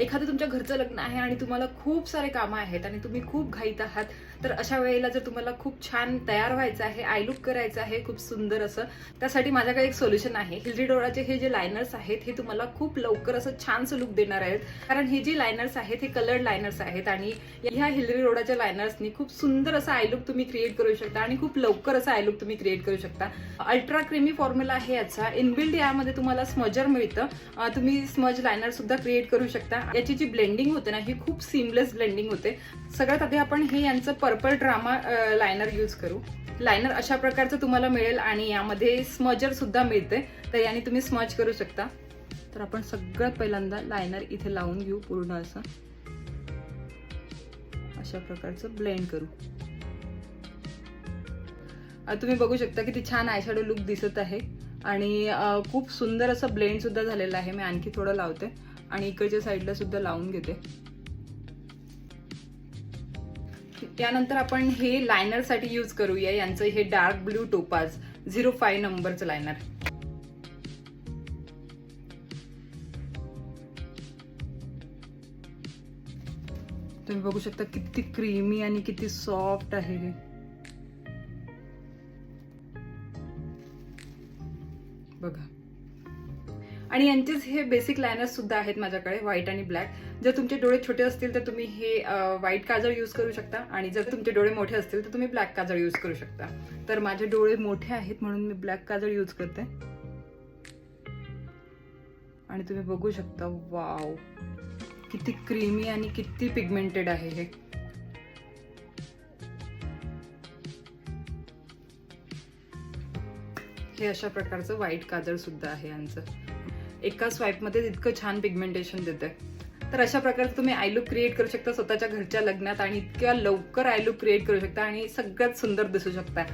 एखादं तुमच्या घरचं लग्न आहे आणि तुम्हाला खूप सारे कामं आहेत आणि तुम्ही खूप घाईत आहात, तर अशा वेळेला जर तुम्हाला खूप छान तयार व्हायचं आहे, आय लुक करायचं आहे खूप सुंदर असं, त्यासाठी माझ्याकडे एक सोल्युशन आहे. हिलरी डोराचे हे जे लायनर्स आहेत हे तुम्हाला खूप लवकर असं छानसं लुक देणार आहेत. कारण हे जे लायनर्स आहेत हे कलर्ड लायनर्स आहेत आणि ह्या हिलरी डोराच्या लायनर्सनी खूप सुंदर असं आय लुक तुम्ही क्रिएट करू शकता आणि खूप लवकर असं आय लुक तुम्ही क्रिएट करू शकता. अल्ट्रा क्रीमी फॉर्म्युला आहे याचा. इनबिल्ड यामध्ये तुम्हाला स्मजर मिळतं. तुम्ही स्मज लायनर सुद्धा क्रिएट करू शकता. याची जी ब्लेंडिंग होते ना ही खूप सीमलेस ब्लेंडिंग होते. सगळ्यात आधी आपण हे यांचं पर्पल ड्रामा लायनर यूज करू. लायनर अशा प्रकारचं तुम्हाला मिळेल आणि यामध्ये स्मजर सुद्धा मिळते, तर याने तुम्ही स्मज करू शकता. तर आपण सगळ्यात पहिल्यांदा लायनर इथे लावून घेऊ पूर्ण असं, अशा प्रकारचं ब्लेंड करू. तुम्ही बघू शकता किती छान आयशॅडो लुक दिसत आहे आणि खूप सुंदर असं ब्लेंड सुद्धा झालेलं आहे. मी आणखी थोडं लावते आणि इकडच्या साईडला सुद्धा लावून घेते. त्यानंतर आपण हे लायनर साठी यूज करूया यांचं हे डार्क ब्ल्यू टोपाज 05 नंबरचं लायनर. तुम्ही बघू शकता किती क्रीमी आणि किती सॉफ्ट आहे हे. बघा, आणि यांचेच हे बेसिक लायनर्स सुद्धा आहेत माझ्याकडे, व्हाईट आणि ब्लॅक. जर तुमचे डोळे छोटे असतील तर तुम्ही हे व्हाईट काजळ यूज करू शकता आणि जर तुमचे डोळे मोठे असतील तर तुम्ही ब्लॅक काजळ यूज करू शकता. तर माझे डोळे मोठे आहेत म्हणून मी ब्लॅक काजळ यूज करते. आणि तुम्ही बघू शकता, वाव किती क्रीमी आणि किती पिगमेंटेड आहे हे. हे अशा प्रकारचं व्हाईट काजळ सुद्धा आहे यांचं. एका स्वाईपमध्ये इतकं छान पिगमेंटेशन देते. तर अशा प्रकारे तुम्ही आय लुक क्रिएट करू शकता स्वतःच्या घरच्या लग्नात आणि इतक्या लवकर आय लुक क्रिएट करू शकता आणि सगळ्यात सुंदर दिसू शकता.